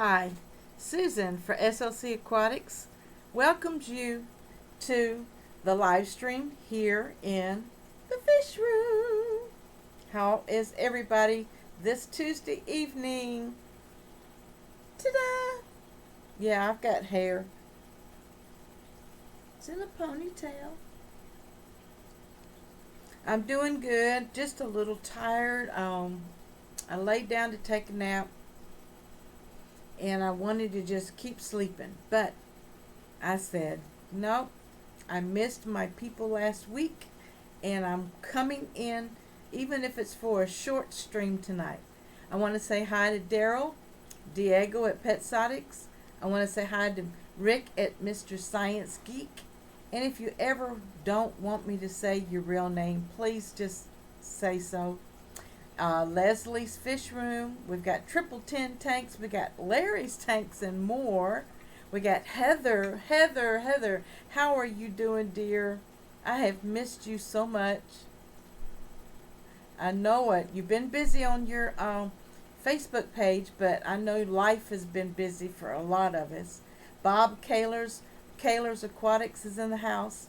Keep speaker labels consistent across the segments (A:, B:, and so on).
A: Hi, Susan for SLC Aquatics welcomes you to the live stream here in the Fishroom. How is everybody this Tuesday evening? Ta-da! Yeah, I've got hair. It's in a ponytail. I'm doing good, just a little tired. I laid down to take a nap and I wanted to just keep sleeping, but I said, nope, I missed my people last week and I'm coming in, even if it's for a short stream tonight. I want to say hi to Daryl, Diego at Petsotics. I want to say hi to Rick at Mr. Science Geek. And if you ever don't want me to say your real name, please just say so. Leslie's Fish Room. We've got Triple 10 tanks. We got Larry's tanks and more. We got Heather. How are you doing, dear? I have missed you so much. I know it. You've been busy on your Facebook page, but I know life has been busy for a lot of us. Bob Kaler's Aquatics is in the house.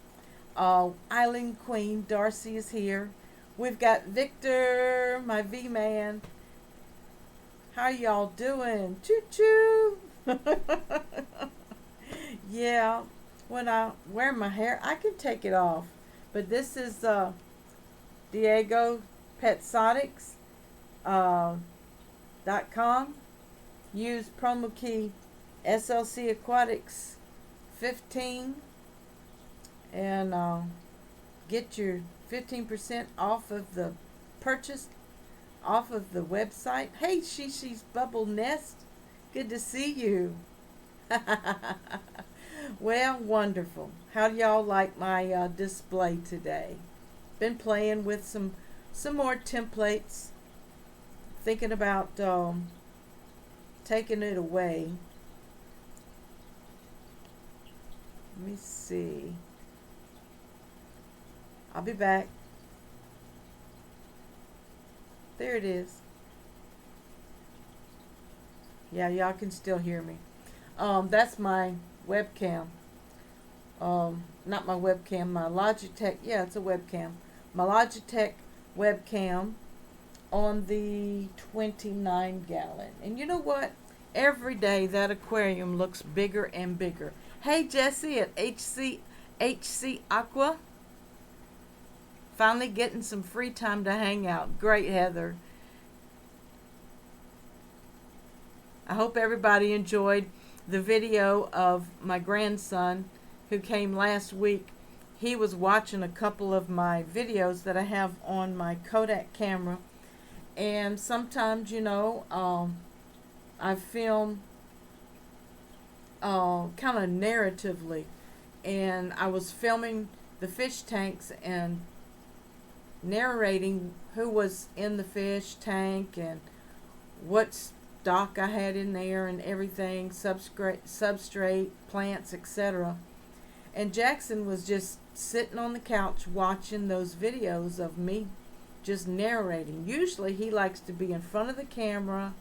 A: Eileen Queen, Darcy is here. We've got Victor, my V-man. How y'all doing? Choo-choo. Yeah, when I wear my hair, I can take it off. But this is Diego Petsotics .com. Use promo key SLC Aquatics 15 and get your 15% off of the purchase off of the website. Hey, Shishi's Bubble Nest, good to see you. Well, wonderful. How do y'all like my display today? Been playing with some more templates, thinking about taking it away. Let me see. I'll be back. There it is. Yeah, y'all can still hear me. That's my webcam. Not my webcam, my Logitech. Yeah, it's a webcam. My Logitech webcam on the 29 gallon. And you know what? Every day that aquarium looks bigger and bigger. Hey, Jesse at HC Aqua. Finally getting some free time to hang out. Great, Heather. I hope everybody enjoyed the video of my grandson who came last week. He was watching a couple of my videos that I have on my Kodak camera. And sometimes, you know, I film kind of narratively. And I was filming the fish tanks and narrating who was in the fish tank and what stock I had in there and everything, substrate, plants, etc. And Jackson was just sitting on the couch watching those videos of me just narrating. Usually he likes to be in front of the camera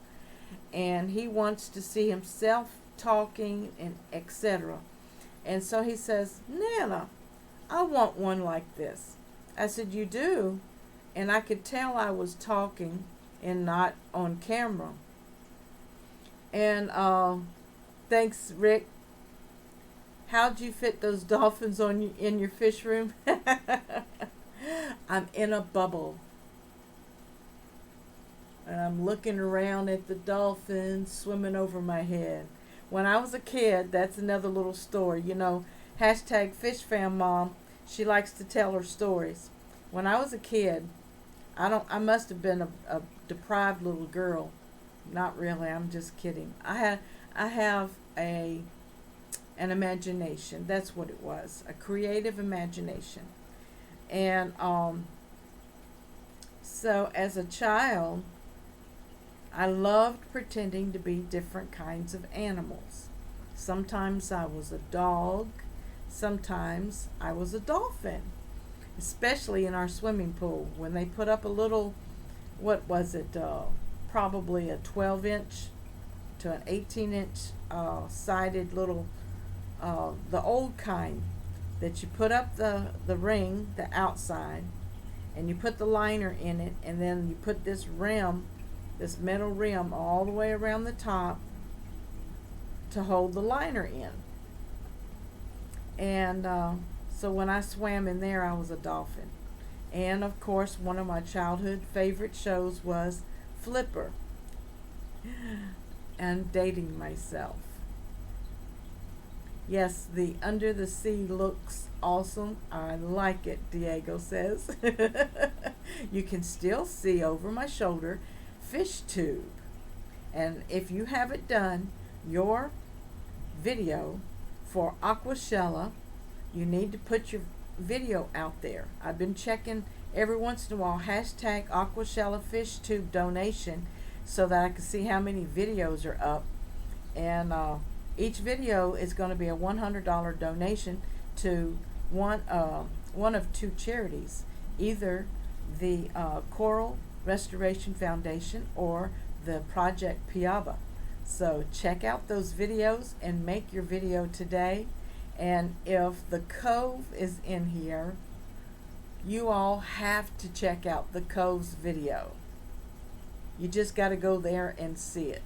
A: and he wants to see himself talking and etc. And so he says, Nana, I want one like this. I said, you do? And I could tell I was talking and not on camera. And thanks, Rick. How'd you fit those dolphins in your fish room? I'm in a bubble. And I'm looking around at the dolphins swimming over my head. When I was a kid, that's another little story. You know, hashtag FishFamMom. She likes to tell her stories. When I was a kid, I must have been a deprived little girl. Not really, I'm just kidding. I have an imagination. That's what it was. A creative imagination. And so as a child, I loved pretending to be different kinds of animals. Sometimes I was a dog. Sometimes I was a dolphin, especially in our swimming pool when they put up a little, what was it, probably a 12-inch to an 18-inch sided little, the old kind that you put up the ring, the outside, and you put the liner in it, and then you put this rim, this metal rim, all the way around the top to hold the liner in. And so when I swam in there, I was a dolphin. And of course, one of my childhood favorite shows was Flipper. And dating myself. Yes, the under the sea looks awesome. I like it, Diego says. You can still see over my shoulder fish tube. And if you haven't done your video for Aquashella, you need to put your video out there. I've been checking every once in a while hashtag Aquashella fish tube donation so that I can see how many videos are up. And each video is going to be a $100 donation to one of two charities, either the Coral Restoration Foundation or the Project Piaba. So check out those videos and make your video today. And if the Cove is in here, you all have to check out the Cove's video. You just got to go there and see it.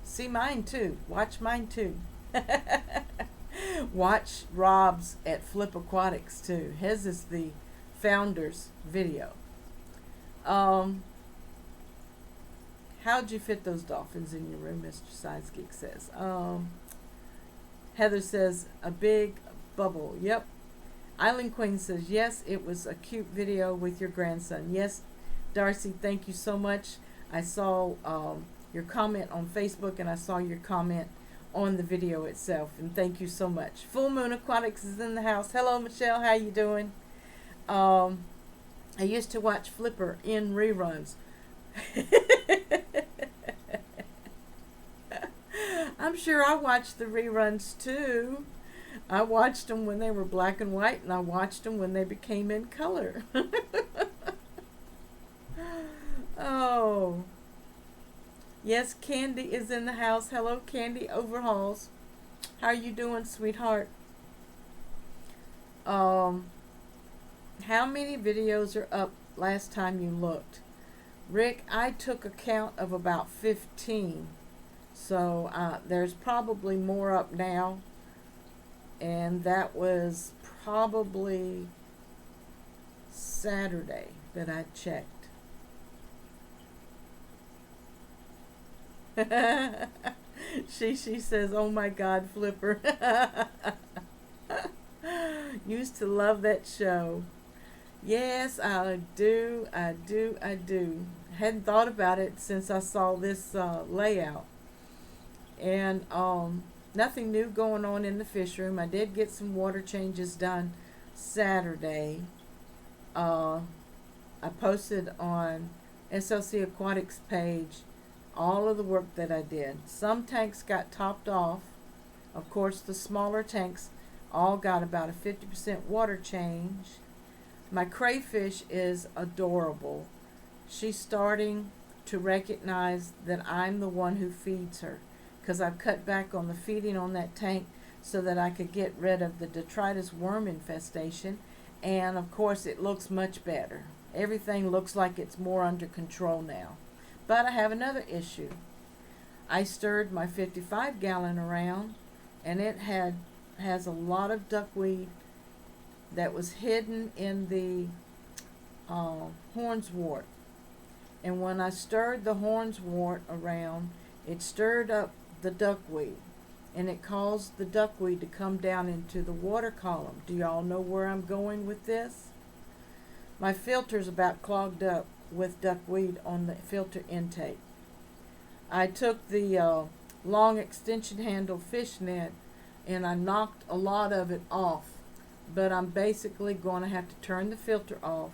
A: See mine too. Watch mine too. Watch Rob's at Flip Aquatics too. His is the founder's video. How'd you fit those dolphins in your room, Mr. Science Geek says. Heather says, a big bubble. Yep. Island Queen says, yes, it was a cute video with your grandson. Yes, Darcy, thank you so much. I saw your comment on Facebook, and I saw your comment on the video itself, and thank you so much. Full Moon Aquatics is in the house. Hello, Michelle. How you doing? I used to watch Flipper in reruns. I'm sure I watched the reruns too. I watched them when they were black and white, and I watched them when they became in color. Oh. Yes, Candy is in the house. Hello, Candy Overhauls. How are you doing, sweetheart? How many videos are up last time you looked? Rick, I took a count of about 15. So there's probably more up now. And that was probably Saturday that I checked. she says, oh my God, Flipper. Used to love that show. Yes, I do. Hadn't thought about it since I saw this layout. And nothing new going on in the fish room. I did get some water changes done Saturday. I posted on SLC Aquatics page all of the work that I did. Some tanks got topped off. Of course, the smaller tanks all got about a 50% water change. My crayfish is adorable. She's starting to recognize that I'm the one who feeds her, because I've cut back on the feeding on that tank so that I could get rid of the detritus worm infestation. And of course, it looks much better. Everything looks like it's more under control now. But I have another issue. I stirred my 55-gallon around, and it has a lot of duckweed that was hidden in the hornswort. And when I stirred the hornswort around, it stirred up the duckweed, and it caused the duckweed to come down into the water column. Do y'all know where I'm going with this? My filter's about clogged up with duckweed on the filter intake. I took the long extension handle fish net and I knocked a lot of it off, but I'm basically going to have to turn the filter off,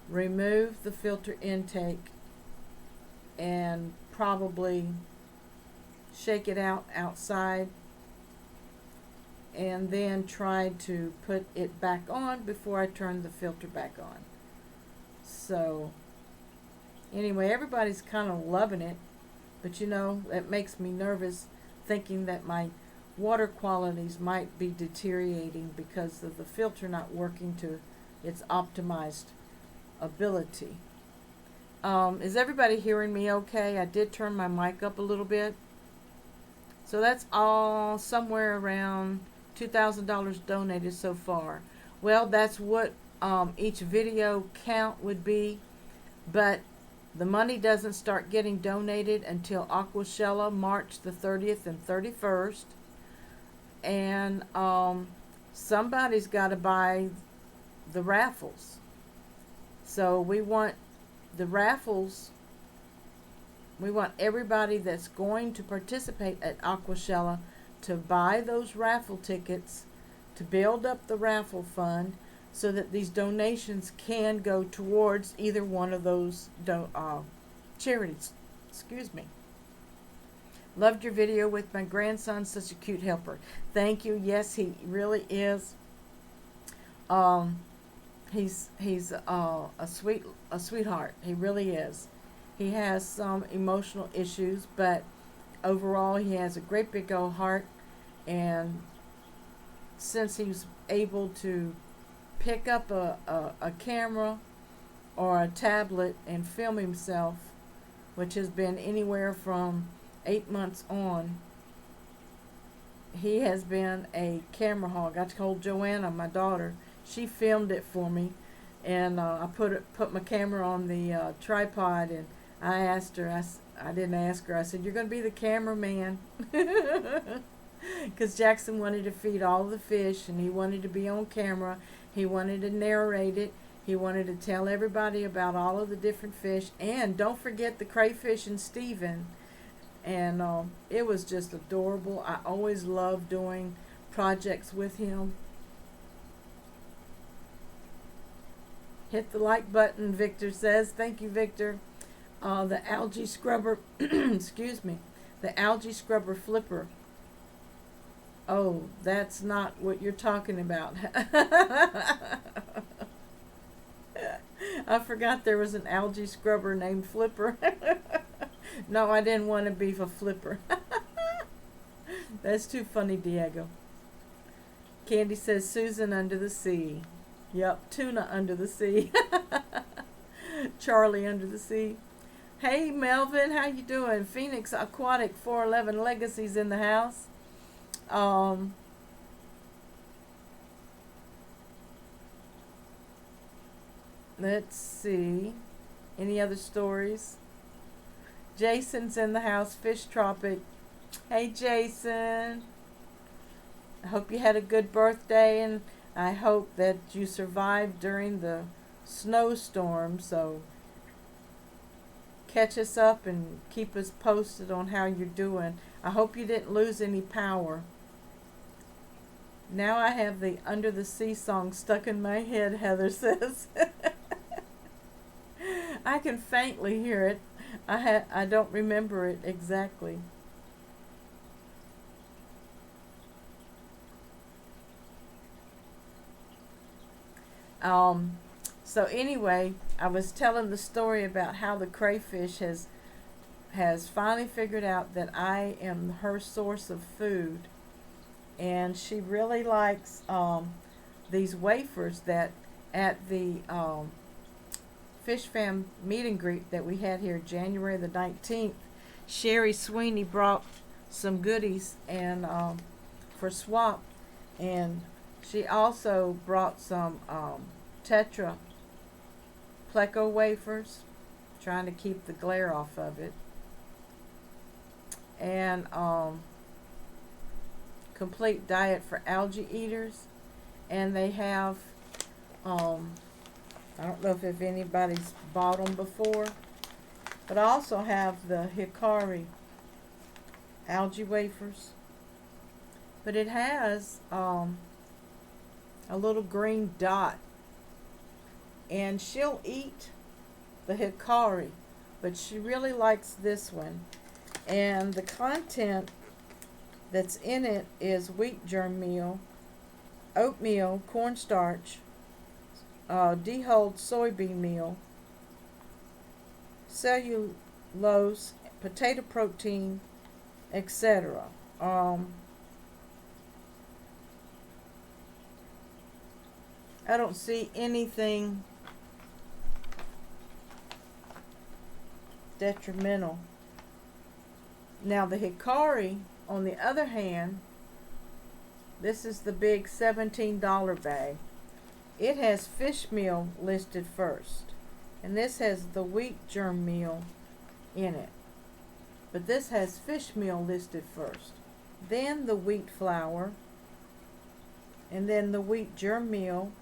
A: remove the filter intake, and probably shake it out outside, and then try to put it back on before I turn the filter back on. So anyway, everybody's kind of loving it. But you know, it makes me nervous thinking that my water qualities might be deteriorating because of the filter not working to its optimized ability. Is everybody hearing me okay? I did turn my mic up a little bit. So that's all somewhere around $2,000 donated so far. Well, that's what each video count would be, but the money doesn't start getting donated until Aquashella, March the 30th and 31st. And somebody's got to buy the raffles. So we want the raffles, we want everybody that's going to participate at Aquashella to buy those raffle tickets to build up the raffle fund so that these donations can go towards either one of those charities. Excuse me. Loved your video with my grandson, such a cute helper. Thank you. Yes, he really is. He's a sweetheart. He really is. He has some emotional issues, but overall he has a great big old heart. And since he's able to pick up a camera or a tablet and film himself, which has been anywhere from 8 months on, he has been a camera hog. I told Joanna, my daughter, she filmed it for me, and I put my camera on the tripod, and I asked her, I didn't ask her, I said, you're going to be the cameraman. Because Jackson wanted to feed all the fish, and he wanted to be on camera. He wanted to narrate it. He wanted to tell everybody about all of the different fish. And don't forget the crayfish and Steven. And it was just adorable. I always love doing projects with him. Hit the like button, Victor says. Thank you, Victor. The algae scrubber, excuse me, the algae scrubber flipper. Oh, that's not what you're talking about. I forgot there was an algae scrubber named Flipper. No, I didn't want to be a flipper. That's too funny, Diego. Candy says Susan under the sea. Yep, tuna under the sea. Charlie under the sea. Hey, Melvin, how you doing? Phoenix Aquatic 411 Legacy's in the house. Let's see. Any other stories? Jason's in the house. Fish Tropic. Hey, Jason. I hope you had a good birthday, and I hope that you survived during the snowstorm. So catch us up and keep us posted on how you're doing. I hope you didn't lose any power. Now I have the Under the Sea song stuck in my head, Heather says. I can faintly hear it. I don't remember it exactly. So anyway, I was telling the story about how the crayfish has finally figured out that I am her source of food, and she really likes these wafers that at the Fish Fam meet and greet that we had here January the 19th. Sherry Sweeney brought some goodies and for swap, and she also brought some Tetra Pleco wafers, trying to keep the glare off of it, and complete diet for algae eaters. And they have I don't know if anybody's bought them before, but I also have the Hikari algae wafers, but it has a little green dot, and she'll eat the Hikari, but she really likes this one. And the content that's in it is wheat germ meal, oatmeal, cornstarch, dehulled soybean meal, cellulose, potato protein, etc. I don't see anything detrimental. Now the hikari, on the other hand, this is the big $17 bag. It has fish meal listed first, and this has the wheat germ meal in it. But this has fish meal listed first, then the wheat flour, and then the wheat germ meal,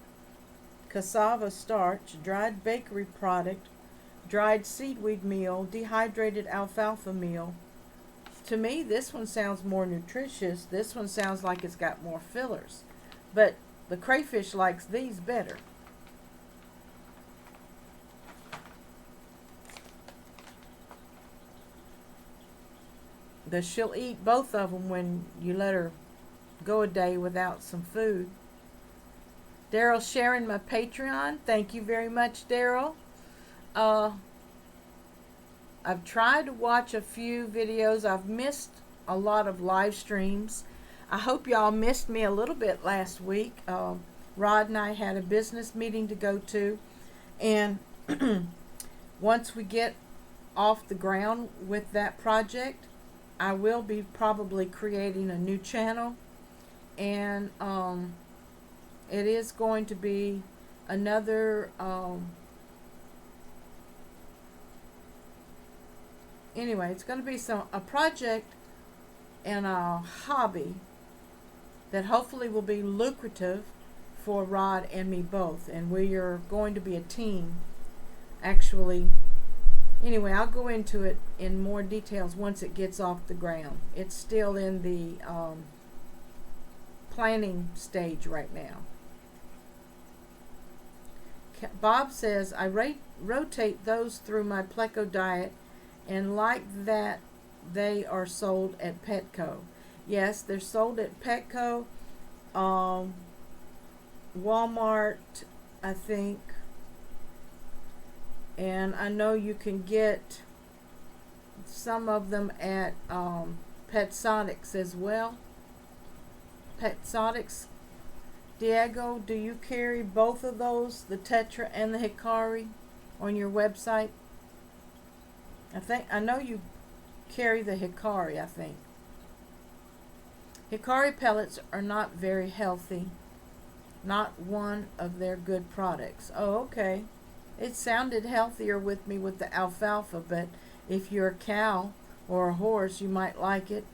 A: cassava starch, dried bakery product, dried seedweed meal, dehydrated alfalfa meal. To me, this one sounds more nutritious. This one sounds like it's got more fillers. But the crayfish likes these better. But she'll eat both of them when you let her go a day without some food. Daryl sharing my Patreon. Thank you very much, Daryl. I've tried to watch a few videos. I've missed a lot of live streams. I hope y'all missed me a little bit last week. Rod and I had a business meeting to go to, and once we get off the ground with that project, I will be probably creating a new channel, and it is going to be another anyway, it's going to be a project and a hobby that hopefully will be lucrative for Rod and me both, and we are going to be a team, actually. Anyway, I'll go into it in more details once it gets off the ground. It's still in the planning stage right now. Bob says, I rotate those through my Pleco diet, and like that, they are sold at Petco. Yes, they're sold at Petco, Walmart, I think. And I know you can get some of them at Petsotics as well. Petsotics. Diego, do you carry both of those, the Tetra and the Hikari, on your website? I know you carry the Hikari, I think. Hikari pellets are not very healthy. Not one of their good products. Oh, okay. It sounded healthier with me with the alfalfa, but if you're a cow or a horse, you might like it.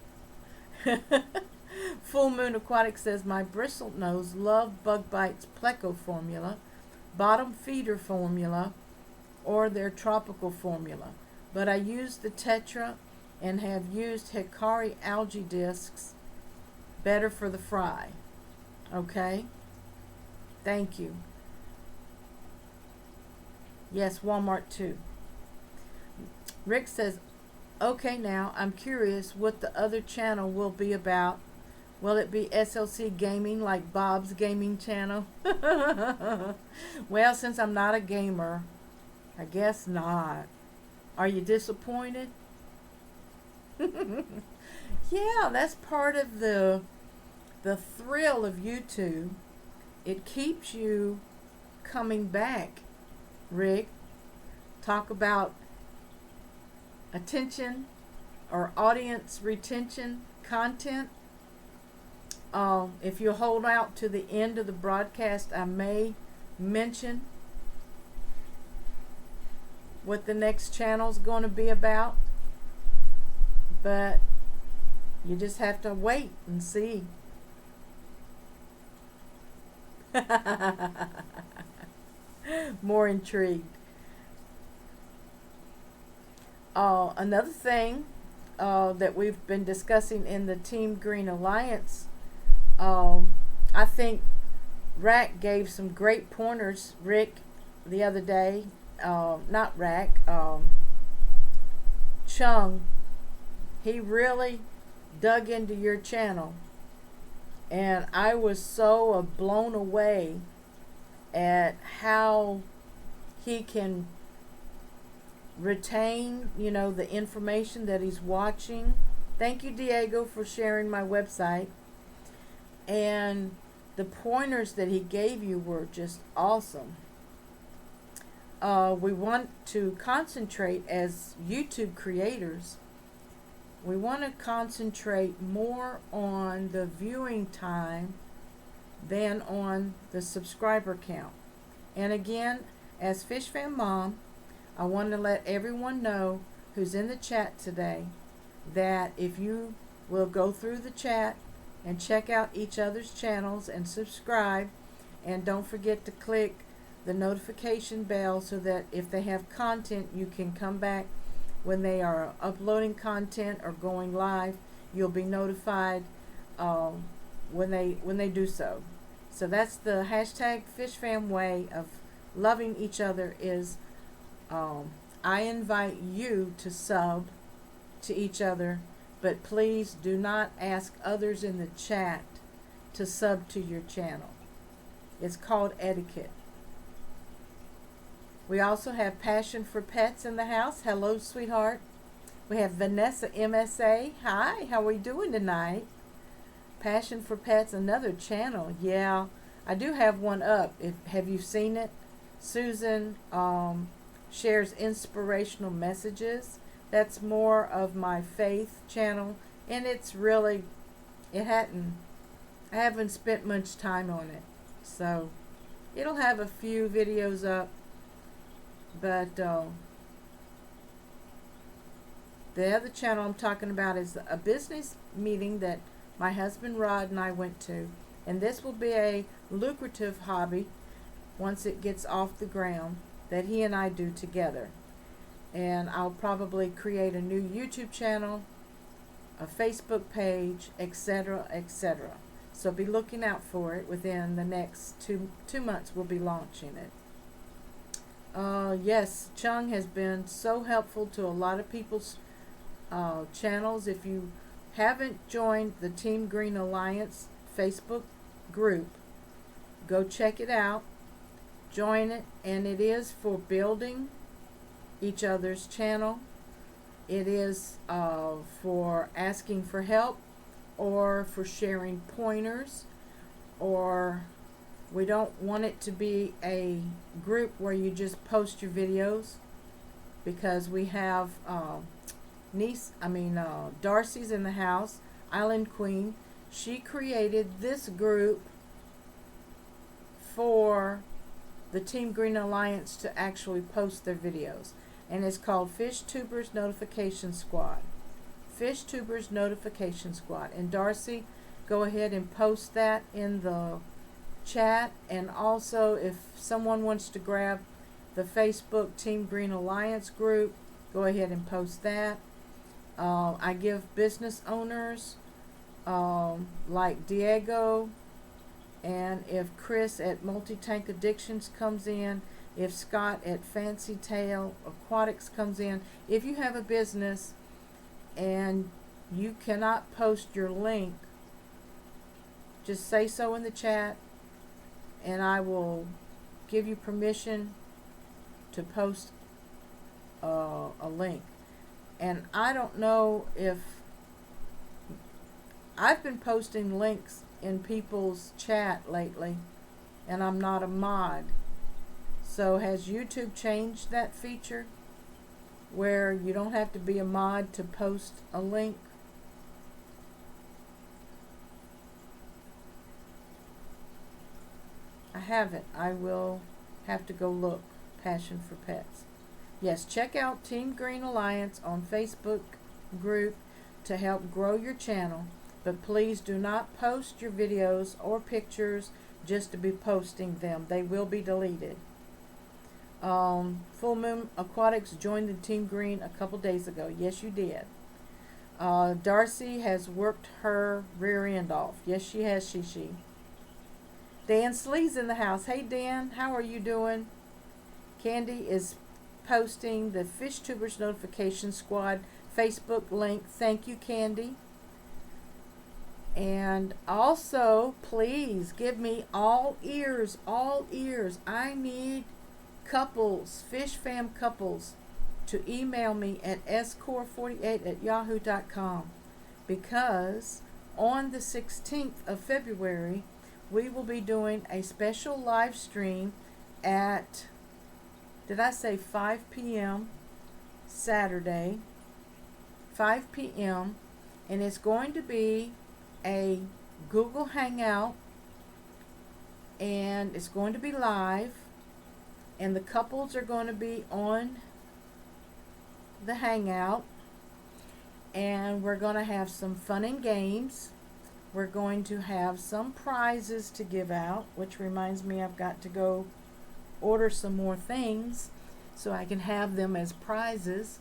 A: Full Moon Aquatics says, my bristled nose love Bug Bites Pleco formula, bottom feeder formula, or their tropical formula. But I use the Tetra and have used Hikari algae discs, better for the fry. Okay? Thank you. Yes, Walmart too. Rick says, okay, now I'm curious what the other channel will be about. Will it be SLC gaming like Bob's gaming channel? Well, since I'm not a gamer, I guess not. Are you disappointed? Yeah, that's part of the thrill of YouTube. It keeps you coming back, Rick. Talk about attention or audience retention content. If you hold out to the end of the broadcast, I may mention what the next channel is going to be about, but you just have to wait and see. More intrigued. Another thing that we've been discussing in the Team Green Alliance, I think Rack gave some great pointers, Rick, the other day. Not Rack, Chung. He really dug into your channel, and I was so blown away at how he can retain, the information that he's watching. Thank you, Diego, for sharing my website. And the pointers that he gave you were just awesome. We want to concentrate as YouTube creators. We want to concentrate more on the viewing time than on the subscriber count. And again, as Fish Fam Mom, I want to let everyone know who's in the chat today that if you will go through the chat and check out each other's channels and subscribe, and don't forget to click the notification bell so that if they have content, you can come back when they are uploading content or going live. You'll be notified when they do so. So that's the hashtag FishFam way of loving each other. Is I invite you to sub to each other, but please do not ask others in the chat to sub to your channel. It's called etiquette. We also have Passion for Pets in the house. Hello, sweetheart. We have Vanessa MSA. Hi, how are we doing tonight? Passion for Pets, another channel. Yeah, I do have one up. Have you seen it? Susan shares inspirational messages. That's more of my faith channel, and it's really, I haven't spent much time on it. So it'll have a few videos up. But the other channel I'm talking about is a business meeting that my husband Rod and I went to. And this will be a lucrative hobby once it gets off the ground that he and I do together. And I'll probably create a new YouTube channel, a Facebook page, etc., etc. So be looking out for it. Within the next two months, we'll be launching it. Yes, Chung has been so helpful to a lot of people's channels. If you haven't joined the Team Green Alliance Facebook group, go check it out. Join it, and it is for building each other's channel. It is for asking for help or for sharing pointers, or we don't want it to be a group where you just post your videos, because we have Darcy's in the house, Island Queen. She created this group for the Team Green Alliance to actually post their videos, and it's called Fish Tubers Notification Squad. Fish Tubers Notification Squad. And Darcy, go ahead and post that in the chat. And also, if someone wants to grab the Facebook Team Green Alliance group, go ahead and post that. I give business owners like Diego, and if Chris at Multi-Tank Addictions comes in, if Scott at Fancy Tail Aquatics comes in, if you have a business and you cannot post your link, just say so in the chat, and I will give you permission to post a link. And I don't know if I've been posting links in people's chat lately, and I'm not a mod. So has YouTube changed that feature where you don't have to be a mod to post a link? I haven't. I will have to go look. Passion for Pets. Yes, check out Team Green Alliance on Facebook group to help grow your channel, but please do not post your videos or pictures just to be posting them. They will be deleted. Full Moon Aquatics joined the Team Green a couple days ago. Yes, you did. Darcy has worked her rear end off. Yes, she has. She. Dan Slee's in the house. Hey, Dan, how are you doing? Candy is posting the Fish Tubers Notification Squad Facebook link. Thank you, Candy. And also, please give me all ears, all ears. I need couples, Fish Fam couples, to email me at score48@yahoo.com, because on the 16th of February we will be doing a special live stream at, did I say 5 p.m. Saturday, 5 p.m., and it's going to be a Google Hangout, and it's going to be live, and the couples are going to be on the Hangout, and we're going to have some fun and games. We're going to have some prizes to give out, which reminds me I've got to go order some more things so I can have them as prizes.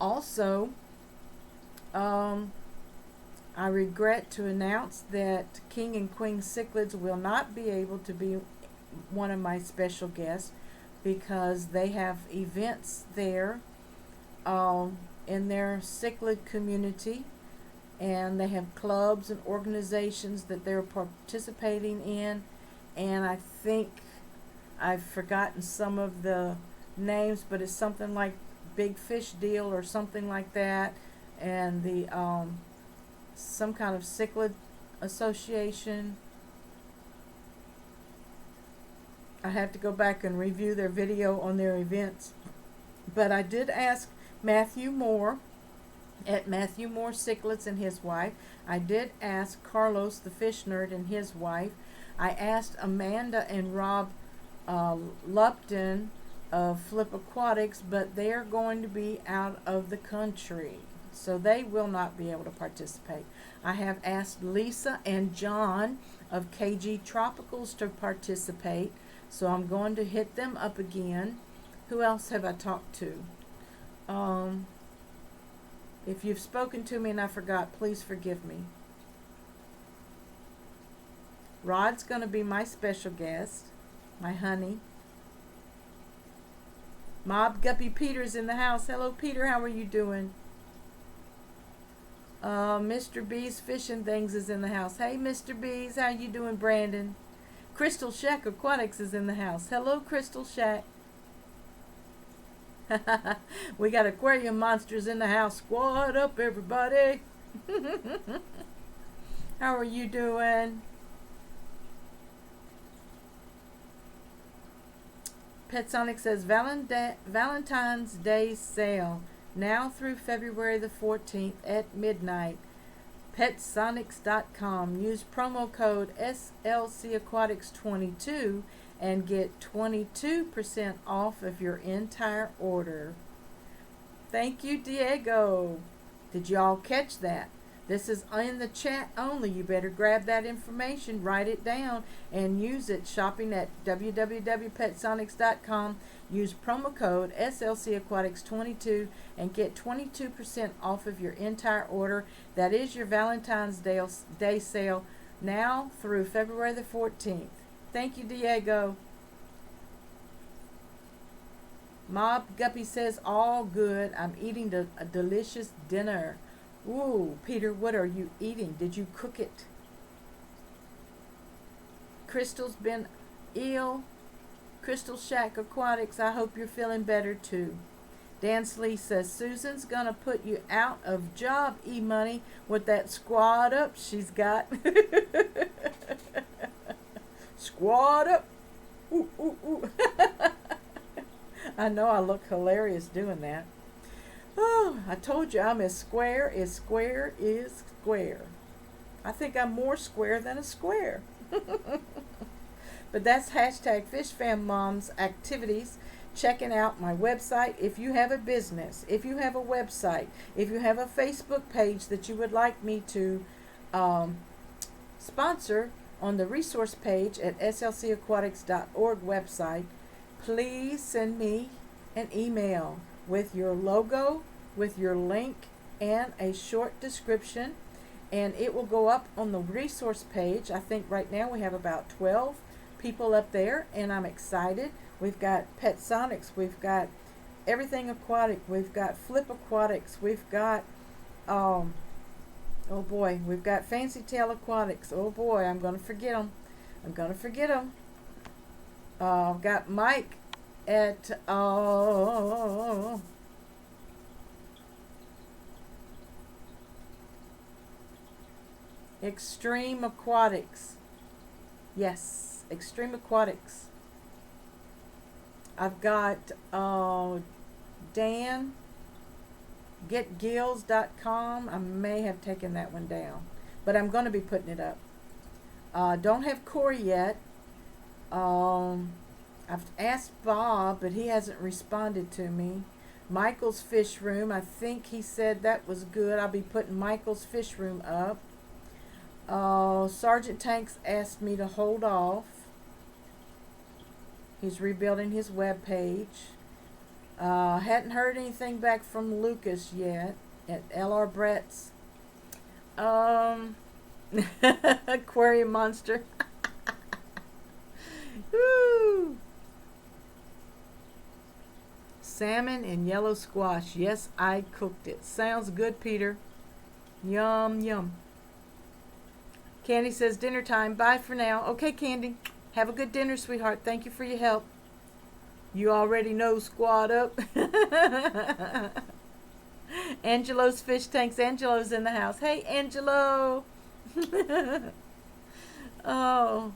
A: Also, I regret to announce that King and Queen Cichlids will not be able to be one of my special guests, because they have events there in their cichlid community, and they have clubs and organizations that they're participating in, and I think I've forgotten some of the names, but it's something like Big Fish Deal or something like that, and the some kind of cichlid association. I have to go back and review their video on their events, but I did ask Matthew Moore at Matthew Moore Cichlids and his wife. I did ask Carlos the Fish Nerd and his wife. I asked Amanda and Rob Lupton of Flip Aquatics, but they are going to be out of the country, so they will not be able to participate. I have asked Lisa and John of KG Tropicals to participate, so I'm going to hit them up again. Who else have I talked to? If you've spoken to me and I forgot, please forgive me. Rod's going to be my special guest, my honey. Mob Guppy Peter's in the house. Hello, Peter. How are you doing? Mr. B's Fishing Things is in the house. Hey, Mr. B's. How you doing, Brandon? Crystal Shack Aquatics is in the house. Hello, Crystal Shack. We got aquarium monsters in the house. Squad up, everybody. How are you doing? Petsonic says Valentine's Day sale now through February the 14th at midnight. Petsonics.com. Use promo code SLCAquatics22 and get 22% off of your entire order. Thank you, Diego. Did y'all catch that? This is in the chat only. You better grab that information, write it down, and use it shopping at www.petsonics.com. Use promo code SLCAquatics22 and get 22% off of your entire order. That is your Valentine's Day sale now through February the 14th. Thank you, Diego. Mob Guppy says, all good. I'm eating a delicious dinner. Ooh, Peter, what are you eating? Did you cook it? Crystal's been ill. Crystal Shack Aquatics, I hope you're feeling better too. Dan Slee says, Susan's going to put you out of job, E-Money, with that squad up she's got. Squad up. Ooh, ooh, ooh. I know I look hilarious doing that. Oh, I told you I'm as square is square. I think I'm more square than a square. But that's hashtag FishFamMoms activities. Checking out my website. If you have a business, if you have a website, if you have a Facebook page that you would like me to sponsor on the resource page at slcaquatics.org website, please send me an email with your logo, with your link, and a short description, and it will go up on the resource page. I think right now we have about 12 people up there, and I'm excited. We've got Petsonics, we've got Everything Aquatic, we've got Flip Aquatics, we've got oh boy, we've got Fancy Tail Aquatics. Oh boy, I'm gonna forget them. I've got Mike at Extreme Aquatics. Yes, Extreme Aquatics. I've got Dan, getgills.com. I may have taken that one down, but I'm going to be putting it up. Don't have Corey yet. I've asked Bob, but he hasn't responded to me. Michael's Fish Room, I think he said that was good. I'll be putting Michael's Fish Room up. Sergeant Tanks asked me to hold off. He's rebuilding his web page. Hadn't heard anything back from Lucas yet at LR Brett's. Aquarium Monster. Woo! Salmon and yellow squash. Yes, I cooked it. Sounds good, Peter. Yum, yum. Candy says dinner time. Bye for now. Okay, Candy. Have a good dinner, sweetheart. Thank you for your help. You already know, squad up. Angelo's Fish Tanks. Angelo's in the house. Hey, Angelo. Oh.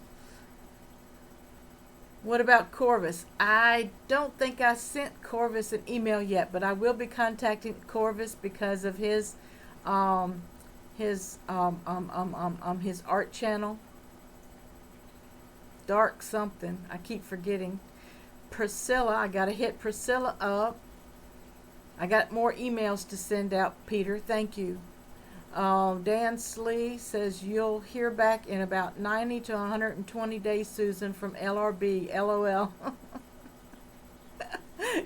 A: What about Corvus? I don't think I sent Corvus an email yet, but I will be contacting Corvus because of his art channel. Dark something. I keep forgetting. Priscilla, I gotta hit Priscilla up. I got more emails to send out, Peter. Thank you. Dan Slee says you'll hear back in about 90 to 120 days, Susan, from LRB. LOL.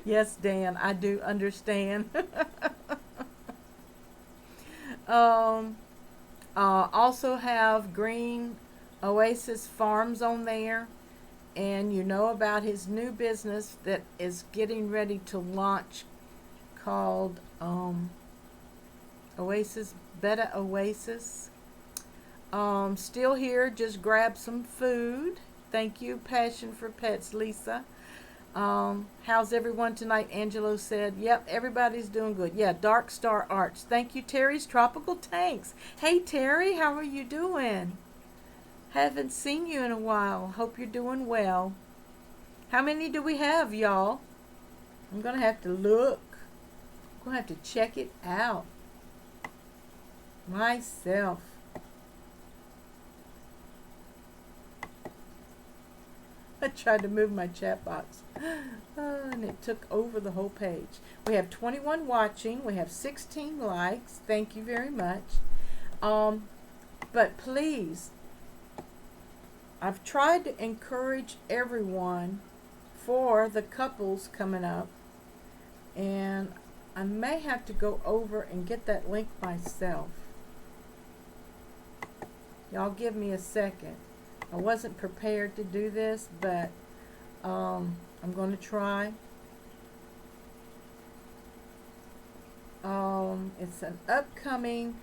A: Yes, Dan, I do understand. Also have Green Oasis Farms on there, and you know about his new business that is getting ready to launch called Oasis, Beta Oasis. Still here, just grab some food. Thank you, Passion for Pets, Lisa. How's everyone tonight? Angelo said, yep, everybody's doing good. Yeah, Dark Star Arts. Thank you, Terry's Tropical Tanks. Hey, Terry, how are you doing? Haven't seen you in a while. Hope you're doing well. How many do we have, y'all? I'm going to have to look. I'm going to have to check it out myself. I tried to move my chat box and it took over the whole page. We have 21 watching. We have 16 likes. Thank you very much. But please, I've tried to encourage everyone for the couples coming up, and I may have to go over and get that link myself. Y'all give me a second. I wasn't prepared to do this, but I'm going to try. It's an upcoming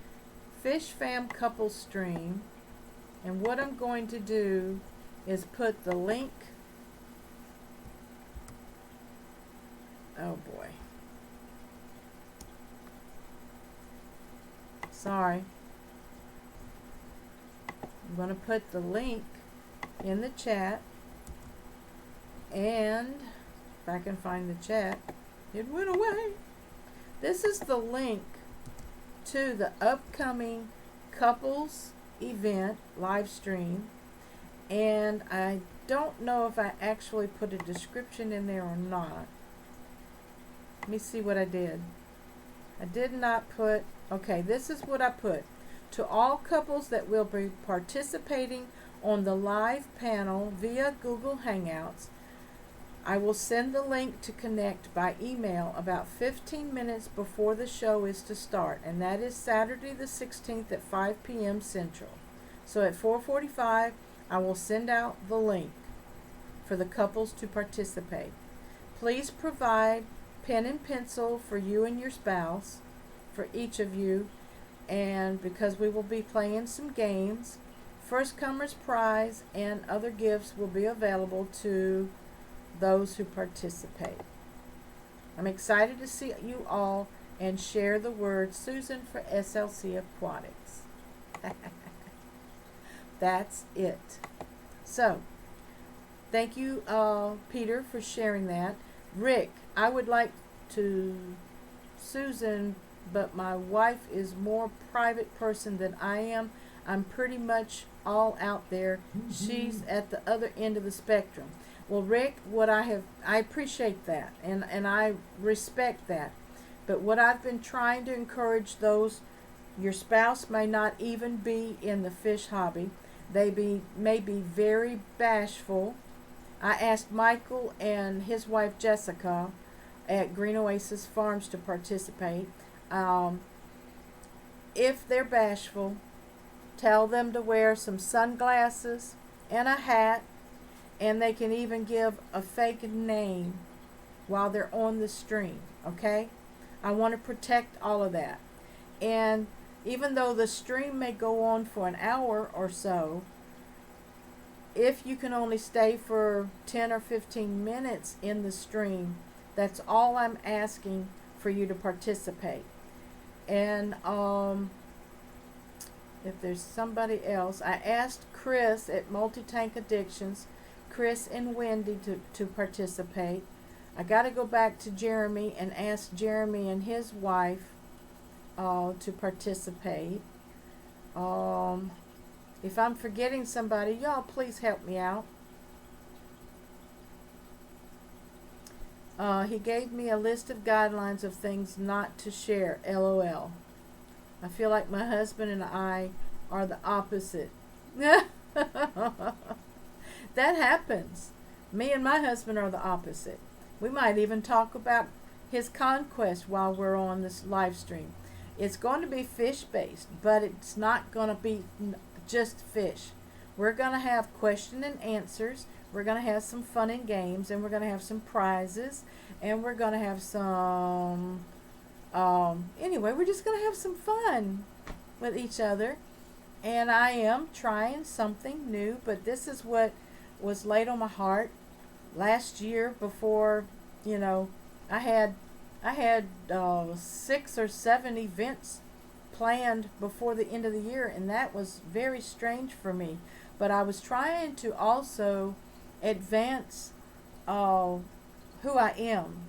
A: Fish Fam couple stream, and what I'm going to do is put the link. Oh boy. Sorry. I'm going to put the link in the chat, and if I can find the chat, it went away. This is the link to the upcoming couples event live stream, and I don't know if I actually put a description in there or not. Let me see what I did. I did not put, okay, this is what I put. To all couples that will be participating on the live panel via Google Hangouts, I will send the link to connect by email about 15 minutes before the show is to start, and that is Saturday the 16th at 5 p.m. Central. So at 4:45, I will send out the link for the couples to participate. Please provide pen and pencil for you and your spouse, for each of you, and because we will be playing some games, first comers prize and other gifts will be available to those who participate. I'm excited to see you all and share the word Susan for SLC Aquatics. That's it. So, thank you, Peter, for sharing that. Rick, I would like to, Susan, but my wife is more private person than I am. I'm pretty much all out there. She's at the other end of the spectrum. Well, Rick, I appreciate that, and I respect that. But what I've been trying to encourage those, your spouse may not even be in the fish hobby. May be very bashful. I asked Michael and his wife Jessica at Green Oasis Farms to participate. If they're bashful, tell them to wear some sunglasses and a hat, and they can even give a fake name while they're on the stream, okay? I want to protect all of that. And even though the stream may go on for an hour or so, if you can only stay for 10 or 15 minutes in the stream, that's all I'm asking for you to participate. And if there's somebody else, I asked Chris at Multi-Tank Addictions, Chris and Wendy to participate. I got to go back to Jeremy and ask Jeremy and his wife to participate. If I'm forgetting somebody, y'all please help me out. He gave me a list of guidelines of things not to share. LOL. I feel like my husband and I are the opposite. That happens. Me and my husband are the opposite. We might even talk about his conquest while we're on this live stream. It's going to be fish based, but it's not going to be just fish. We're going to have question and answers. We're going to have some fun and games, and we're going to have some prizes, and we're going to have some anyway, we're just going to have some fun with each other. And I am trying something new, but this is what was laid on my heart last year. Before, I had 6 or 7 events planned before the end of the year, and that was very strange for me. But I was trying to also advance who I am.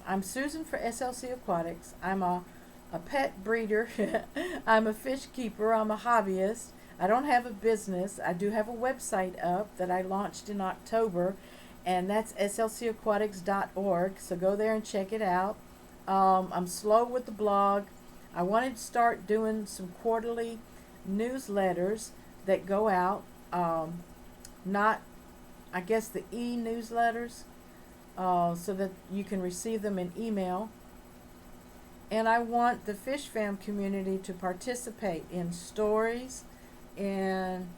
A: I'm Susan for SLC Aquatics. I'm a pet breeder. I'm a fish keeper. I'm a hobbyist. I don't have a business. I do have a website up that I launched in October, and that's slcaquatics.org, so go there and check it out. I'm slow with the blog. I wanted to start doing some quarterly newsletters that go out, not, I guess, the e-newsletters, so that you can receive them in email. And I want the Fish Fam community to participate in stories and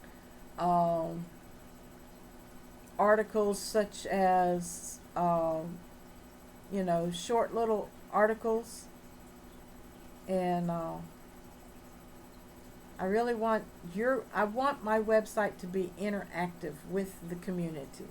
A: articles such as, short little articles. And I really want I want my website to be interactive with the community.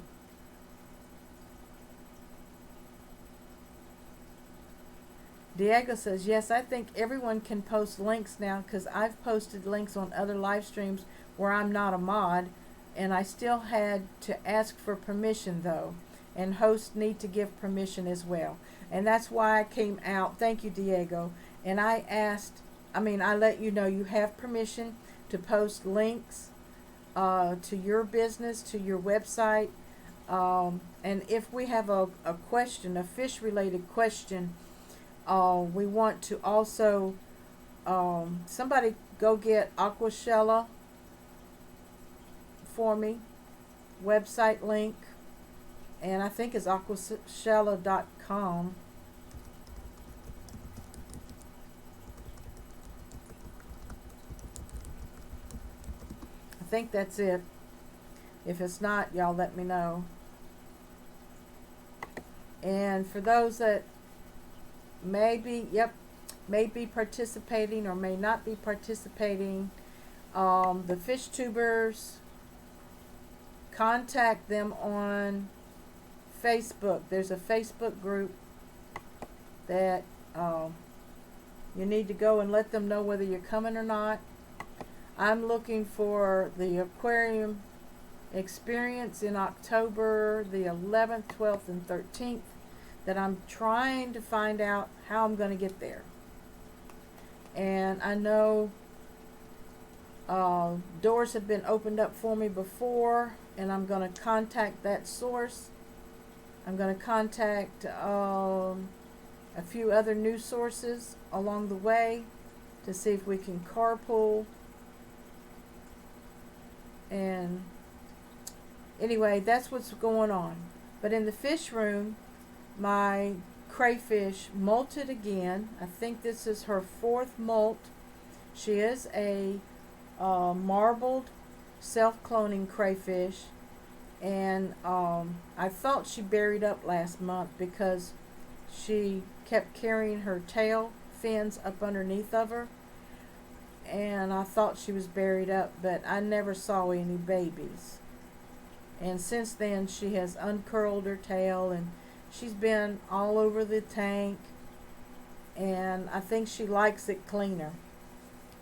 A: Diego says, yes, I think everyone can post links now, because I've posted links on other live streams where I'm not a mod, and I still had to ask for permission though, and hosts need to give permission as well. And that's why I came out. Thank you, Diego. And I let you know you have permission to post links to your business, to your website. And if we have a question, a fish-related question, we want to also, somebody go get Aquashella for me, website link, and I think it's aquashella.com. I think that's it. If it's not, y'all let me know. And for those that may be participating or may not be participating, the fish tubers, contact them on Facebook. There's a Facebook group that you need to go and let them know whether you're coming or not. I'm looking for the aquarium experience in October the 11th, 12th, and 13th, that I'm trying to find out how I'm going to get there. And I know doors have been opened up for me before, and I'm going to contact that source. I'm going to contact a few other news sources along the way to see if we can carpool. And anyway, that's what's going on. But in the fish room, my crayfish molted again. I think this is her 4th molt. She is a marbled self-cloning crayfish, and I thought she buried up last month because she kept carrying her tail fins up underneath of her, and I thought she was buried up, but I never saw any babies. And since then she has uncurled her tail, and she's been all over the tank, and I think she likes it cleaner.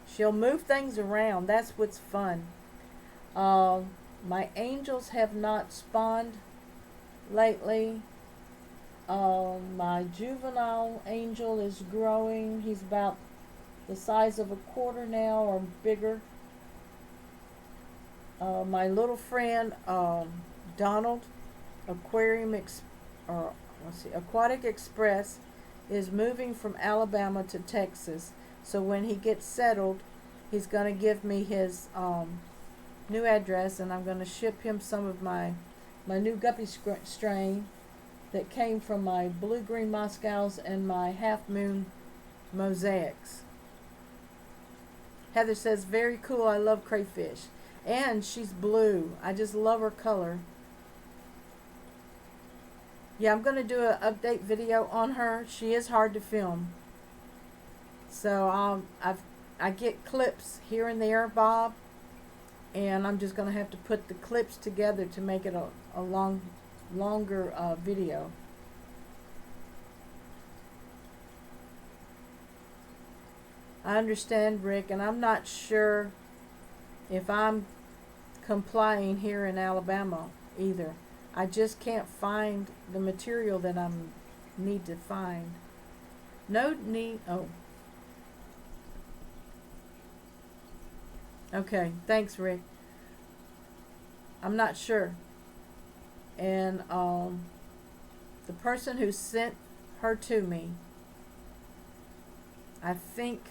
A: She'll move things around. That's what's fun. My angels have not spawned lately. My juvenile angel is growing. He's about the size of a quarter now, or bigger. My little friend Donald, Aquatic Express, is moving from Alabama to Texas. So when he gets settled, he's going to give me his new address, and I'm going to ship him some of my new guppy strain that came from my blue-green Moscows and my half-moon mosaics. Heather says, very cool, I love crayfish. And she's blue. I just love her color. Yeah, I'm going to do an update video on her. She is hard to film. So I get clips here and there, Bob. And I'm just going to have to put the clips together to make it a longer video. I understand, Rick, and I'm not sure if I'm complying here in Alabama either. I just can't find the material that I need to find. Okay, thanks, Rick. I'm not sure. And the person who sent her to me, I think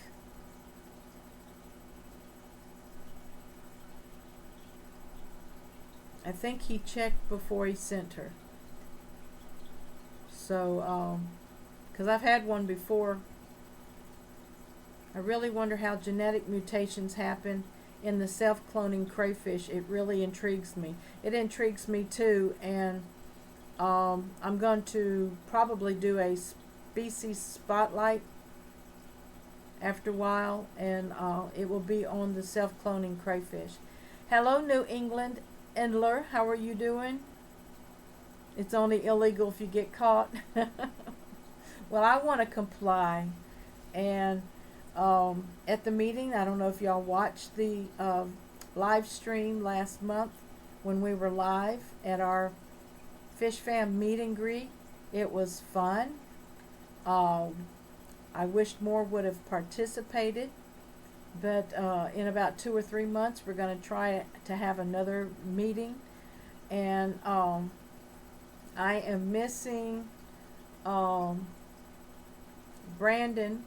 A: he checked before he sent her. So, because I've had one before. I really wonder how genetic mutations happen in the self-cloning crayfish. It really intrigues me. It intrigues me too, and I'm going to probably do a species spotlight after a while, and it will be on the self-cloning crayfish. Hello, New England Endler, how are you doing? It's only illegal if you get caught. Well, I want to comply, and at the meeting, I don't know if y'all watched the live stream last month when we were live at our Fish Fam meet and greet. It was fun. I wished more would have participated, but in about 2 or 3 months we're going to try to have another meeting, and I am missing Brandon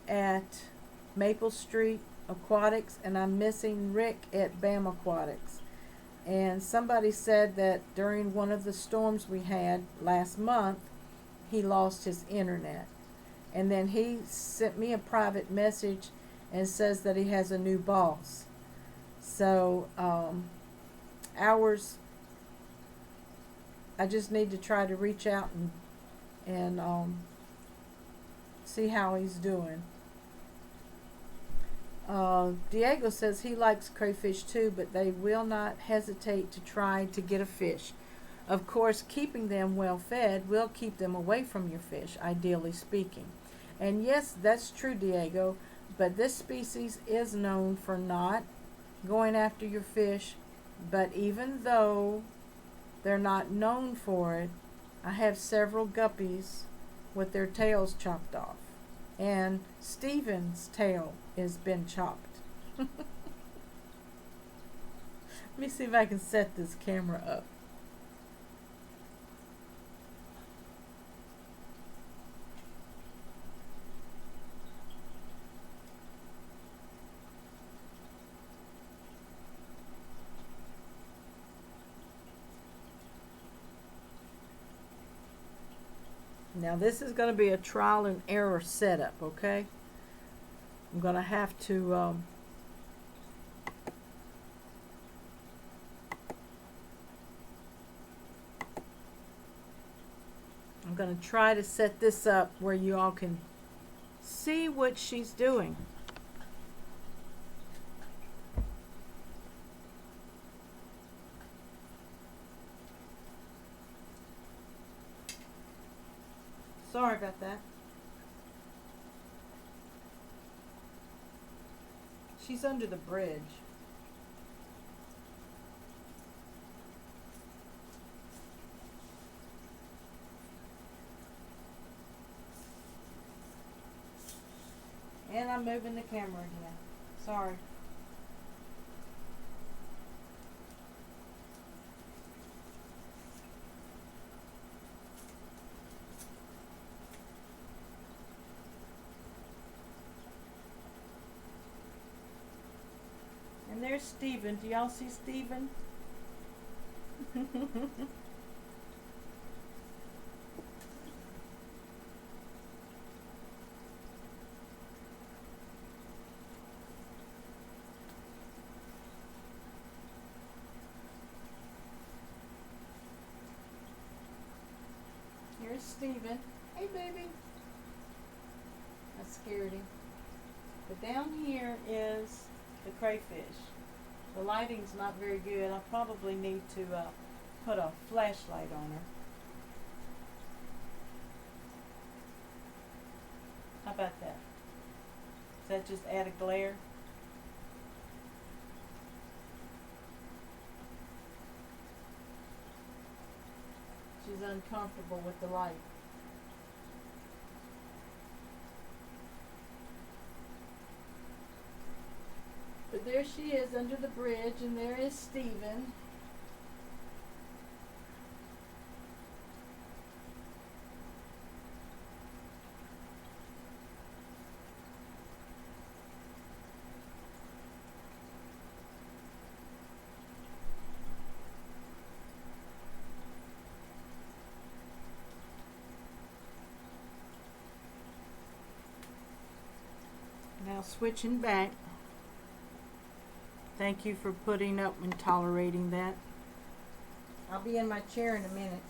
A: at Maple Street Aquatics, and I'm missing Rick at BAM Aquatics. And somebody said that during one of the storms we had last month, he lost his internet. And then he sent me a private message and says that he has a new boss. So I just need to try to reach out and see how he's doing. Diego says he likes crayfish too, but they will not hesitate to try to get a fish. Of course, keeping them well fed will keep them away from your fish, ideally speaking. And yes, that's true, Diego, But this species is known for not going after your fish. But even though they're not known for it, I have several guppies with their tails chopped off. And Steven's tail has been chopped. Let me see if I can set this camera up. Now this is going to be a trial and error setup, okay? I'm going to have to I'm going to try to set this up where you all can see what she's doing. Sorry about that. She's under the bridge. And I'm moving the camera again. Sorry. And there's Steven. Do y'all see Steven? Here's Steven. Hey, baby. I scared him. But down here is the crayfish. The lighting's not very good. I probably need to put a flashlight on her. How about that? Does that just add a glare? She's uncomfortable with the light. But there she is under the bridge, and there is Steven. Now switching back. Thank you for putting up and tolerating that. I'll be in my chair in a minute.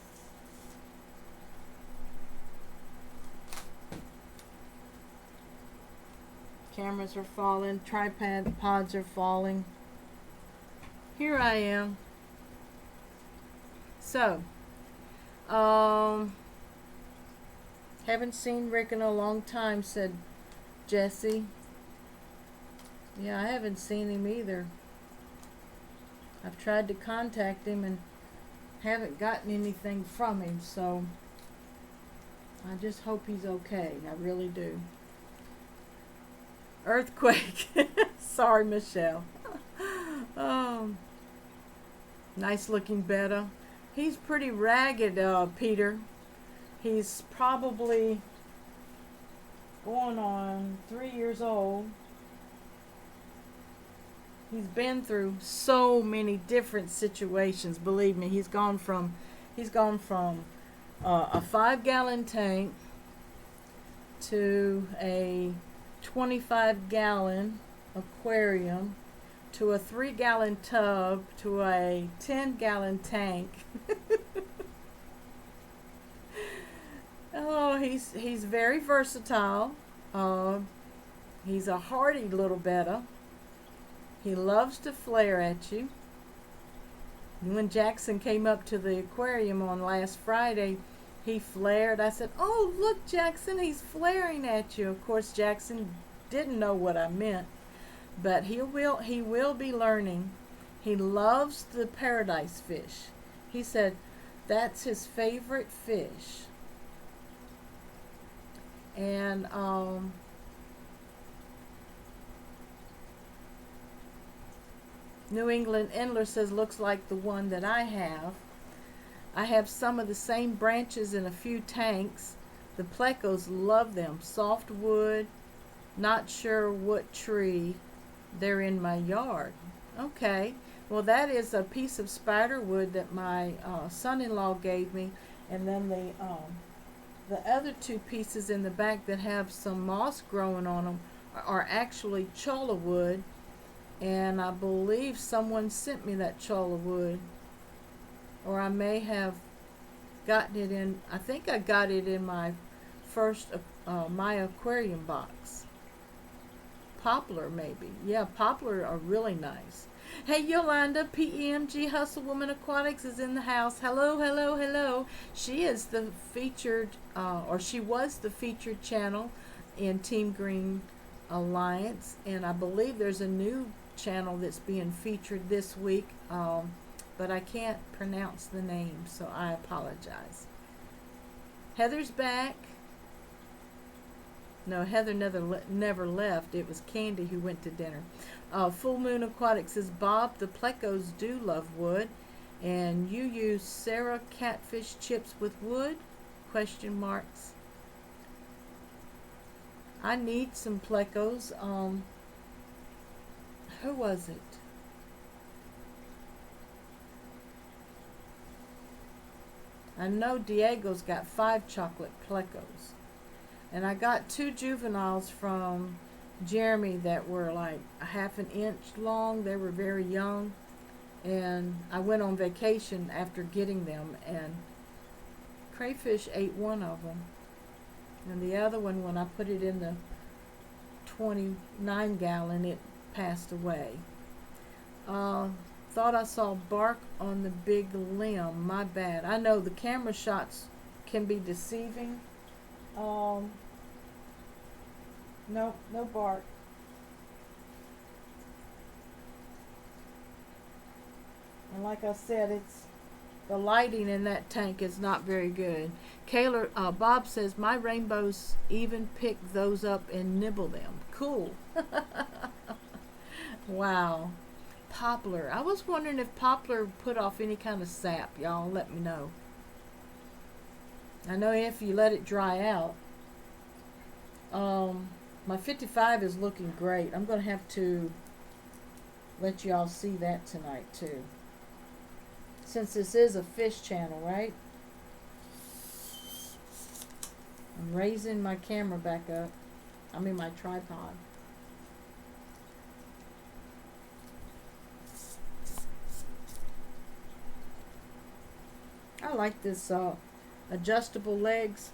A: Cameras are falling, tripods are falling. Here I am. So, haven't seen Rick in a long time, said Jesse. Yeah, I haven't seen him either. I've tried to contact him and haven't gotten anything from him, so I just hope he's okay. I really do. Earthquake. Sorry, Michelle. Oh, nice looking betta. He's pretty ragged, Peter. He's probably going on 3 years old. He's been through so many different situations. Believe me, he's gone from a 5-gallon tank to a 25-gallon aquarium to a 3-gallon tub to a 10-gallon tank. Oh, he's very versatile. He's a hardy little betta. He loves to flare at you. When Jackson came up to the aquarium on last Friday, he flared. I said, "Oh, look, Jackson, he's flaring at you." Of course, Jackson didn't know what I meant, but he will be learning. He loves the paradise fish. He said that's his favorite fish. And New England Endler says looks like the one that I have. I have some of the same branches in a few tanks. The plecos love them. Soft wood, not sure what tree. They're in my yard. Okay. Well, that is a piece of spider wood that my son-in-law gave me. And then the other two pieces in the back that have some moss growing on them are actually cholla wood. And I believe someone sent me that cholla wood. Or I may have gotten it in, I think I got it in my first, my aquarium box. Poplar maybe. Yeah, poplar are really nice. Hey Yolanda, PEMG Hustle Woman Aquatics is in the house. Hello, hello, hello. She is the featured, or she was the featured channel in Team Green Alliance. And I believe there's a new channel that's being featured this week. But I can't pronounce the name, so I apologize. Heather's back. No, Heather never left. It was Candy who went to dinner. Full Moon Aquatics says, Bob, the plecos do love wood. And you use Sarah catfish chips with wood? Question marks. I need some plecos. Who was it? I know Diego's got 5 chocolate plecos. And I got 2 juveniles from Jeremy that were like a ½ inch long. They were very young. And I went on vacation after getting them. And crayfish ate one of them. And the other one, when I put it in the 29 gallon, it passed away. Thought I saw bark on the big limb. My bad. I know the camera shots can be deceiving. No bark. And like I said, it's the lighting in that tank is not very good. Bob says my rainbows even pick those up and nibble them. Cool. Wow. Poplar. I was wondering if poplar put off any kind of sap. Y'all let me know. I know if you let it dry out. My 55 is looking great. I'm going to have to let y'all see that tonight too. Since this is a fish channel, right? I'm raising my camera back up. I mean my tripod. I like this adjustable legs.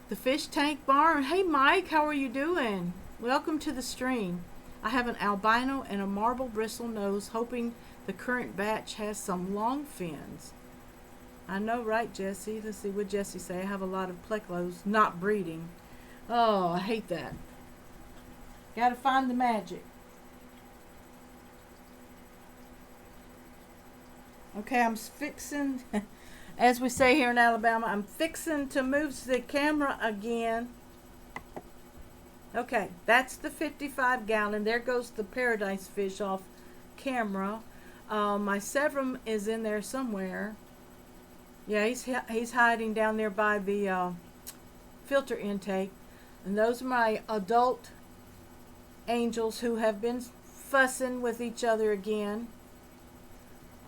A: The fish tank barn. Hey Mike, how are you doing? Welcome to the stream. I have an albino and a marble bristle nose, hoping the current batch has some long fins. I know, right, Jesse? Let's see what Jesse say. I have a lot of plecos not breeding. Oh, I hate that. Gotta find the magic. Okay, I'm fixing, as we say here in Alabama, I'm fixing to move the camera again. Okay, that's the 55 gallon. There goes the paradise fish off camera. My Severum is in there somewhere. Yeah, he's hiding down there by the filter intake. And those are my adult angels who have been fussing with each other again.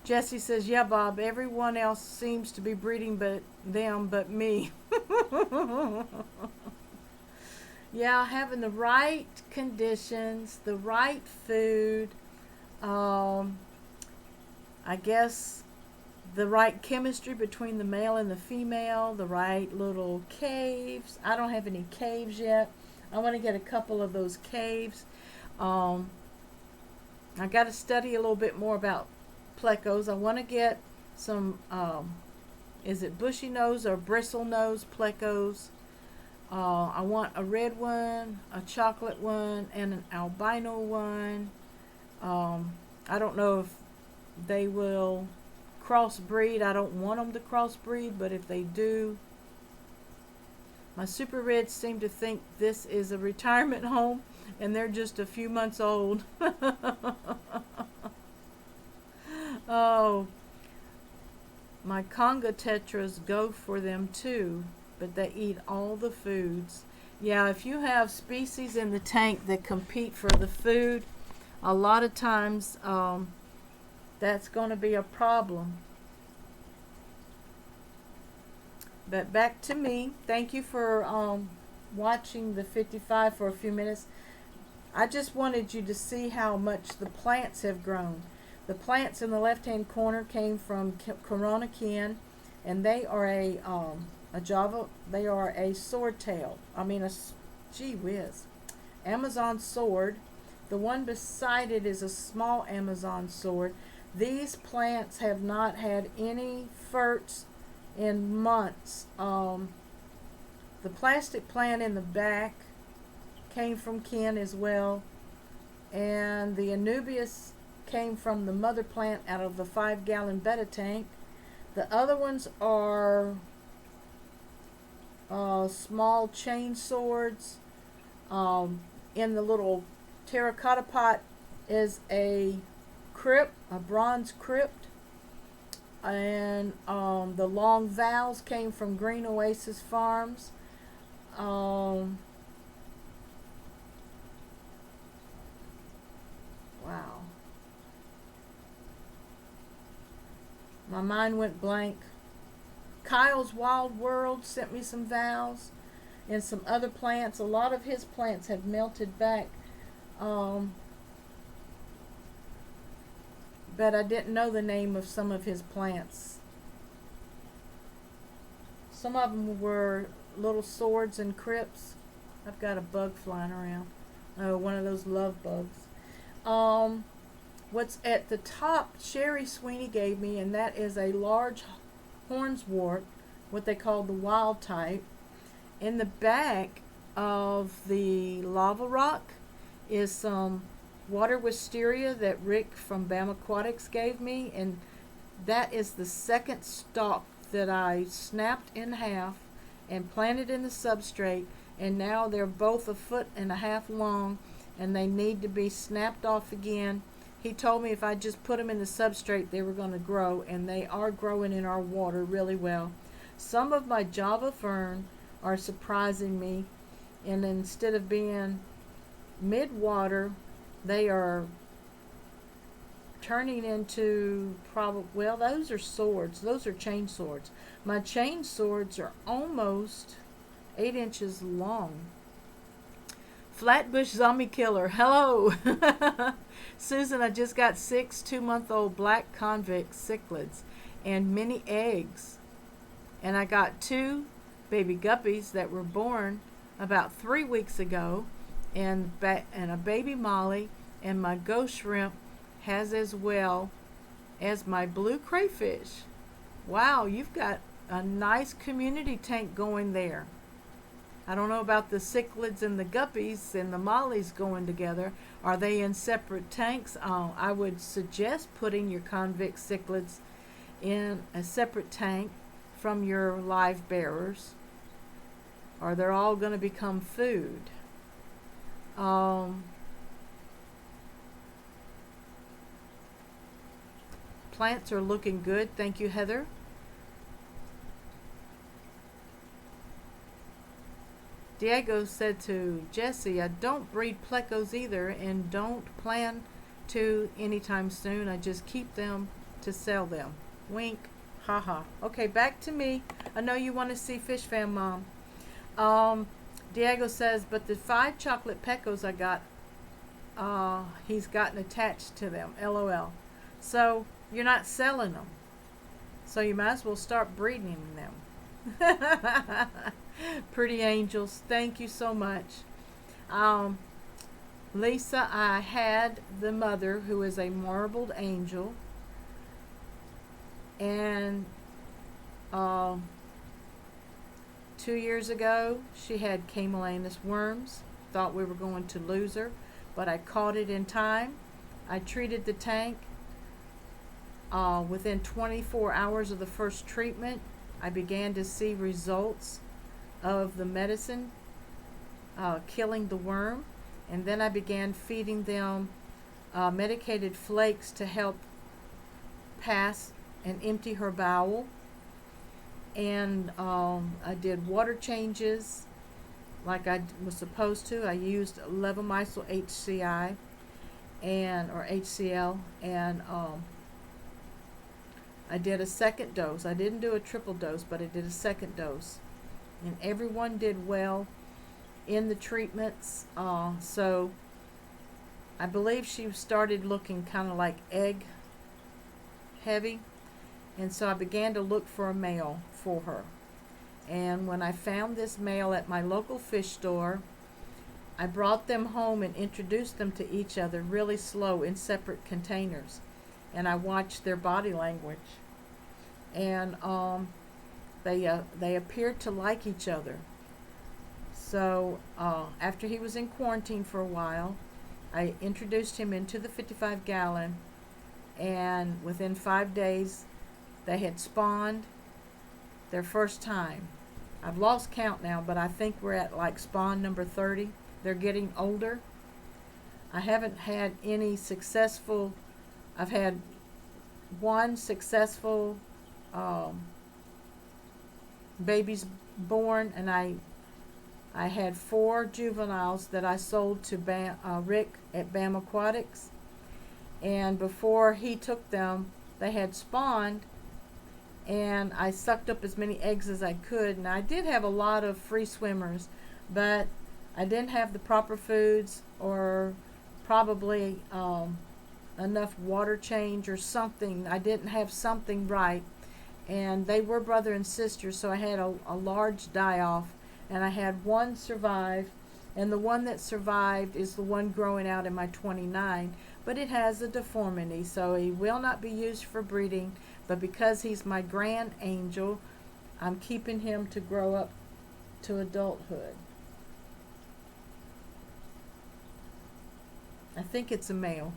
A: Jesse says, yeah, Bob, everyone else seems to be breeding but me. Yeah, having the right conditions, the right food, I guess the right chemistry between the male and the female, the right little caves. I don't have any caves yet. I want to get a couple of those caves. I got to study a little bit more about plecos. I want to get some, is it bushy nose or bristle nose plecos? I want a red one, a chocolate one, and an albino one. I don't know if they will crossbreed. I don't want them to crossbreed, but if they do, my super reds seem to think this is a retirement home and they're just a few months old. Oh, my conga tetras go for them too, but they eat all the foods. Yeah, if you have species in the tank that compete for the food, a lot of times that's going to be a problem. But back to me. Thank you for watching the 55 for a few minutes. I just wanted you to see how much the plants have grown. The plants in the left-hand corner came from Corona Ken, and they are a Java. They are a swordtail. I mean, gee whiz, Amazon sword. The one beside it is a small Amazon sword. These plants have not had any ferts in months. The plastic plant in the back came from Ken as well, and the Anubias came from the mother plant out of the 5-gallon betta tank. The other ones are small chain swords. In the little terracotta pot is a crypt, a bronze crypt, and the long vowels came from Green Oasis Farms. Wow. My mind went blank. Kyle's Wild World sent me some vowels and some other plants. A lot of his plants have melted back. But I didn't know the name of some of his plants. Some of them were little swords and crypts. I've got a bug flying around. Oh, one of those love bugs. What's at the top, Sherry Sweeney gave me, and that is a large hornswort, what they call the wild type. In the back of the lava rock is some water wisteria that Rick from Aquatics gave me, and that is the second stalk that I snapped in half and planted in the substrate, and now they're both 1.5 feet long, and they need to be snapped off again. He told me if I just put them in the substrate, they were going to grow, and they are growing in our water really well. Some of my Java fern are surprising me, and instead of being mid-water, they are turning into well, those are swords. Those are chain swords. My chain swords are almost 8 inches long. Flatbush Zombie Killer, hello. Susan, I just got 6 2-month-old black convict cichlids and mini eggs. And I got 2 baby guppies that were born about 3 weeks ago, and a baby molly, and my ghost shrimp has as well as my blue crayfish. Wow, you've got a nice community tank going there. I don't know about the cichlids and the guppies and the mollies going together. Are they in separate tanks? I would suggest putting your convict cichlids in a separate tank from your live bearers, or they're all going to become food. Plants are looking good. Thank you, Heather. Diego said to Jesse, I don't breed plecos either and don't plan to anytime soon. I just keep them to sell them. Wink. Haha. Okay, back to me. I know you want to see Fish Fam Mom. Diego says, but the 5 chocolate pecos I got, he's gotten attached to them. LOL. So you're not selling them. So you might as well start breeding them. Pretty angels, thank you so much. Lisa, I had the mother who is a marbled angel, and 2 years ago, she had camellanus worms. Thought we were going to lose her, but I caught it in time. I treated the tank. Within 24 hours of the first treatment, I began to see results of the medicine killing the worm, and then I began feeding them medicated flakes to help pass and empty her bowel. And I did water changes like I was supposed to. I used levomycel HCI or HCl, and I did a second dose. I didn't do a triple dose, but I did a second dose, and everyone did well in the treatments. So I believe she started looking kind of like egg heavy, and so I began to look for a male for her. And when I found this male at my local fish store, I brought them home and introduced them to each other really slow in separate containers, and I watched their body language, and they appeared to like each other. So after he was in quarantine for a while, I introduced him into the 55-gallon, and within 5 days they had spawned their first time. I've lost count now, but I think we're at like spawn number 30. They're getting older. I haven't had any successful, I've had one successful babies born, and I had 4 juveniles that I sold to Rick at BAM Aquatics, and before he took them, they had spawned, and I sucked up as many eggs as I could, and I did have a lot of free swimmers, but I didn't have the proper foods, or probably enough water change or something. I didn't have something right, and they were brother and sister, so I had a large die-off, and I had one survive, and the one that survived is the one growing out in my 29, but it has a deformity, so he will not be used for breeding, but because he's my grand angel, I'm keeping him to grow up to adulthood. I think it's a male.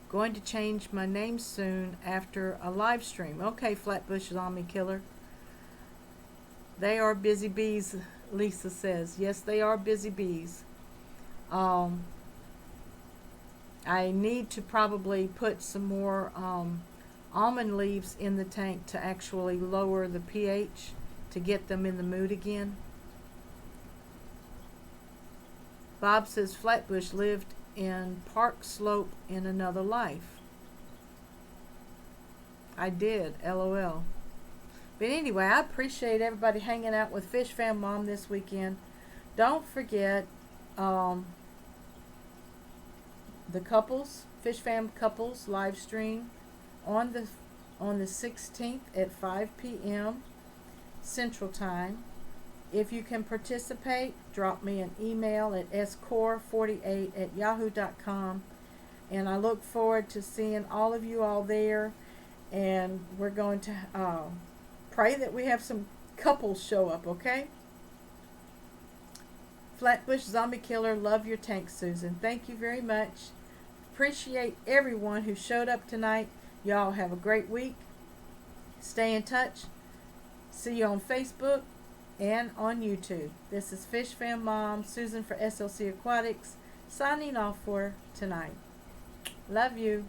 A: Going to change my name soon after a live stream. Okay, Flatbush Zombie Killer. They are busy bees, Lisa says. Yes, they are busy bees. I need to probably put some more almond leaves in the tank to actually lower the pH to get them in the mood again. Bob says Flatbush lived in Park Slope in another life. I did, LOL. But anyway, I appreciate everybody hanging out with Fish Fam Mom this weekend. Don't forget the couples, Fish Fam couples live stream on the 16th at 5 p.m. Central Time. If you can participate, drop me an email at score48@yahoo.com, and I look forward to seeing all of you all there, and we're going to pray that we have some couples show up, okay? Flatbush Zombie Killer, love your tank, Susan. Thank you very much. Appreciate everyone who showed up tonight. Y'all have a great week. Stay in touch. See you on Facebook and on YouTube. This is Fish Fam Mom, Susan for SLC Aquatics, signing off for tonight. Love you.